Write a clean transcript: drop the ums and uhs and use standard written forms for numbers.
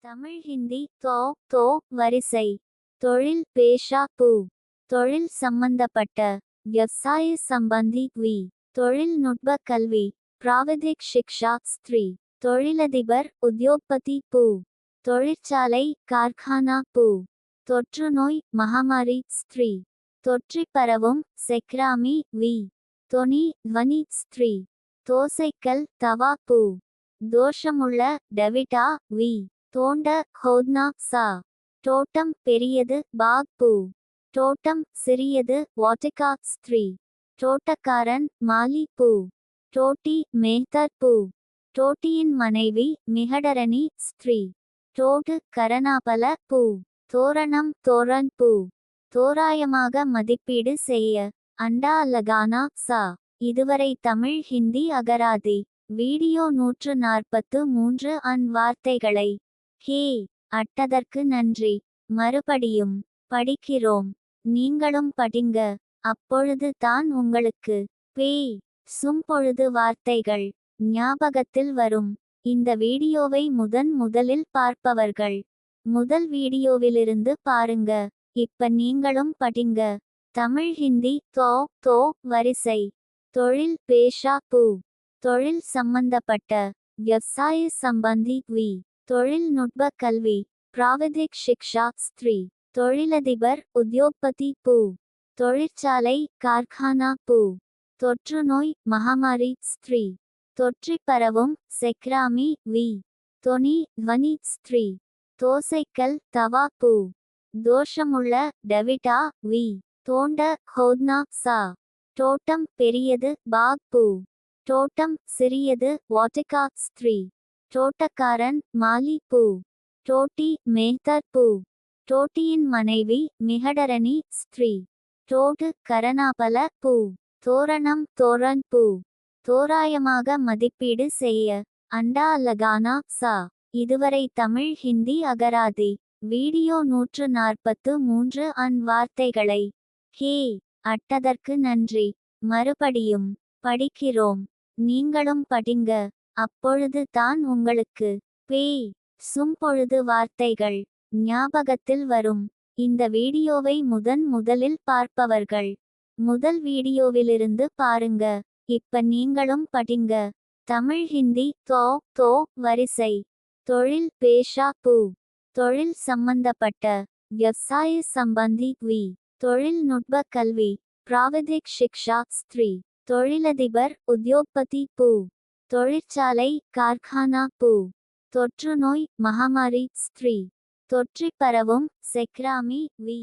தமிழ் ஹிந்தி தோ வரிசை. தொழில் பேஷா பூ. தொழில் சம்பந்தப்பட்ட. விவசாய சம்பந்தி வி. தொழில்நுட்ப கல்வி. பிராவிதிக் ஷிக்ஷா ஸ்திரீ. தொழிலதிபர் உத்யோக்பதி பூ. தொழிற்சாலை கார்கானா பூ. தொற்றுநோய் மகாமாரி ஸ்திரீ. தொற்றி பரவும் செக்ராமி வி. தொனி துவனி ஸ்திரீ. தோசைக்கல் தவா பூ. தோஷமுள்ள டெவிட்டா வி. தோண்ட ஹோத்னா சா. தோட்டம் பெரியது பாக் பூ. தோட்டம் சிறியது வாட்டிகா ஸ்திரீ. தோட்டக்காரன் மாலி பூ. தோட்டி மேஹ்தர் பூ. தோட்டியின் மனைவி மிகடரணி ஸ்திரீ. தோடு கரணாபல பூ. தோரணம் தோரண் பூ. தோராயமாக மதிப்பீடு செய்ய. அண்டா லகானா சா. இதுவரை தமிழ் ஹிந்தி அகராதி. வீடியோ 143 வார்த்தைகளை. ஹே அட்டதற்கு நன்றி. மறுபடியும் படிக்கிறோம். நீங்களும் படிங்க. அப்பொழுது தான் உங்களுக்கு பேய் சும்பொழுது வார்த்தைகள் ஞாபகத்தில் வரும். இந்த வீடியோவை முதலில் பார்ப்பவர்கள் முதல் வீடியோவிலிருந்து பாருங்க. இப்ப நீங்களும் படிங்க. தமிழ் ஹிந்தி தோ வரிசை. தொழில் பேஷா பூ. தொழில் சம்பந்தப்பட்ட. விவசாய சம்பந்தி வி. தொழில்நுட்ப கல்வி. பிராவிதிக் ஷிக்ஷா ஸ்திரீ. தொழிலதிபர் உத்யோக்பதி பூ. தொழிற்சாலை கார்கானா பூ. தொற்றுநோய் மகாமாரி ஸ்திரீ. தொற்றி பரவும் செக்ராமி வி. தொனி துவனி ஸ்திரீ. தோசைக்கல் தவா பூ. தோஷமுள்ள டெவிட்டா வி. தோண்ட ஹோத்னா சா. தோட்டம் பெரியது பாக் பூ. தோட்டம் சிறியது வாட்டிகா ஸ்திரீ. தோட்டக்காரன் மாலி பூ. தோட்டி மேஹ்தர் பூ. தோட்டியின் மனைவி மிகடரணி ஸ்திரீ. தோடு கரணாபல பூ. தோரணம் தோரண் பூ. தோராயமாக மதிப்பீடு செய்ய. அண்டா லகானா சா. இதுவரை தமிழ் ஹிந்தி அகராதி. வீடியோ 143 வார்த்தைகளை. ஹே அட்டதற்கு நன்றி. மறுபடியும் படிக்கிறோம். நீங்களும் படிங்க. அப்பொழுது தான் உங்களுக்கு பேய் சும்பொழுது வார்த்தைகள் ஞாபகத்தில் வரும். இந்த வீடியோவை முதலில் பார்ப்பவர்கள் முதல் வீடியோவிலிருந்து பாருங்க. இப்ப நீங்களும் படிங்க. தமிழ் ஹிந்தி தோ வரிசை. தொழில் பேஷா பூ. தொழில் சம்பந்தப்பட்ட. விவசாய சம்பந்தி வி. தொழில்நுட்ப கல்வி. பிராவிதிக் ஷிக்ஷா ஸ்திரீ. தொழிலதிபர் உத்யோக்பதி பூ. தொழிற்சாலை கார்கானா பூ. தொற்றுநோய் மகாமாரி ஸ்திரீ. தொற்றி பரவும் செக்ராமி வி.